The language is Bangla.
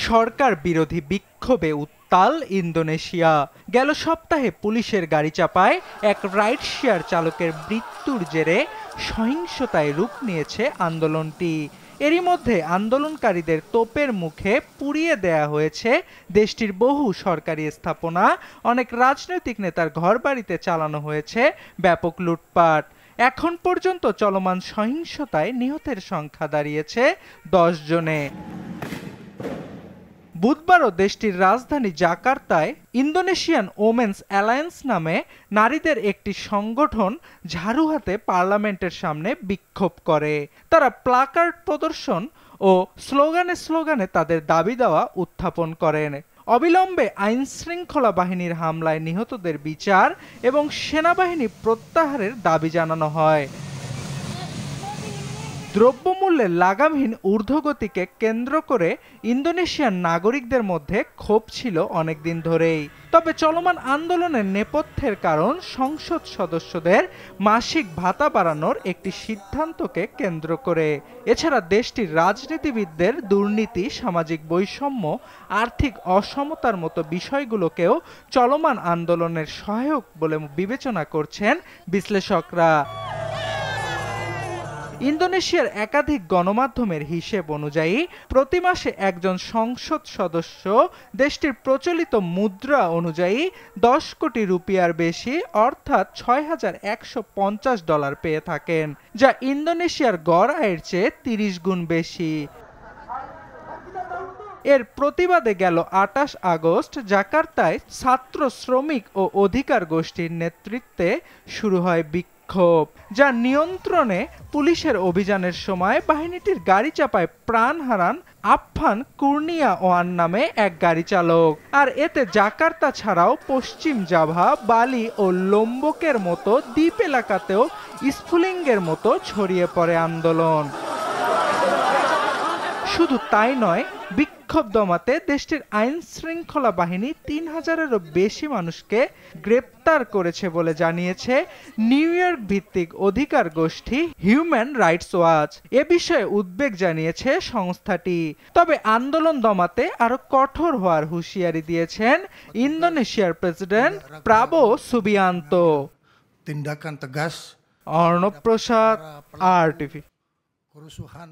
সরকার বিরোধী বিক্ষোভে উত্তাল ইন্দোনেশিয়া। গেল সপ্তাহে পুলিশের গাড়ি চাপায় এক রাইড শেয়ার চালকের মৃত্যুর জেরে সহিংসতায় রূপ নিয়েছে আন্দোলনটি। এরই মধ্যে আন্দোলনকারীদের তোপের মুখে পুড়িয়ে দেয়া হয়েছে দেশটির বহু সরকারি স্থাপনা, অনেক রাজনৈতিক নেতার ঘরবাড়িতে চালানো হয়েছে ব্যাপক লুটপাট। এখন পর্যন্ত চলমান সহিংসতায় নিহতের সংখ্যা দাঁড়িয়েছে 10 জনে। বুধবারও দেশটির রাজধানী জাকার্তায় ইন্দোনেশিয়ান ওমেন্স অ্যালায়েন্স নামে নারীদের একটি সংগঠন ঝাড়ু হাতে পার্লামেন্টের সামনে বিক্ষোভ করে। তারা প্লাকার্ড প্রদর্শন ও স্লোগানে তাদের দাবি দেওয়া উত্থাপন করেন। অবিলম্বে আইনশৃঙ্খলা বাহিনীর হামলায় নিহতদের বিচার এবং সেনাবাহিনী প্রত্যাহারের দাবি জানানো হয়। দ্রব্যমূল্যের লাগামহীন ঊর্ধ্বগতিকে কেন্দ্র করে ইন্দোনেশিয়ান নাগরিকদের মধ্যে ক্ষোভ ছিল অনেকদিন ধরেই। তবে চলমান আন্দোলনের নেপথ্যের কারণ সংসদ সদস্যদের মাসিক ভাতা বাড়ানোর একটি সিদ্ধান্তকে কেন্দ্র করে। এছাড়া দেশটির রাজনীতিবিদদের দুর্নীতি, সামাজিক বৈষম্য, আর্থিক অসমতার মতো বিষয়গুলোকেও চলমান আন্দোলনের সহায়ক বলে বিবেচনা করছেন বিশ্লেষকরা। ইন্দোনেশিয়ার একাধিক গণমাধ্যমের হিসেব অনুযায়ী প্রতি মাসে একজন সংসদ সদস্য দেশটির প্রচলিত মুদ্রা অনুযায়ী 10 কোটি রুপিয়ার বেশি অর্থাৎ $6,150 পেয়ে থাকেন, যা ইন্দোনেশিয়ার গড় আয়ের চেয়ে 30 গুণ বেশি। এর প্রতিবাদে গেল 28 আগস্ট জাকার্তায় ছাত্র, শ্রমিক ও অধিকার গোষ্ঠীর নেতৃত্বে শুরু হয় বিক্ষোভ, যা নিয়ন্ত্রণে পুলিশের অভিযানের সময় বাহিনীটির গাড়ি চাপায় প্রাণ হারান আফফান কুর্নিয়া ওয়ান নামে এক গাড়ি চালক। আর এতে জাকার্তা ছাড়াও পশ্চিম জাভা, বালি ও লোম্বকের মতো দ্বীপ এলাকাতেও স্ফুলিঙ্গের মতো ছড়িয়ে পড়ে আন্দোলন। শুধু তাই নয়, বিক্ষোভ দমাতে দেশটির আইন শৃঙ্খলা বাহিনী 3000-এরও বেশি মানুষকে গ্রেপ্তার করেছে বলে জানিয়েছে নিউ ইয়র্ক ভিত্তিক অধিকার গোষ্ঠী হিউম্যান রাইটস ওয়াচ। এ বিষয়ে উদ্বেগ জানিয়েছে সংস্থাটি। তবে আন্দোলন দমাতে আরো কঠোর হওয়ার হুঁশিয়ারি দিয়েছেন ইন্দোনেশিয়ার president Prabowo Subianto. tindakan tegas Arnab Prasad, RTV। kerusuhan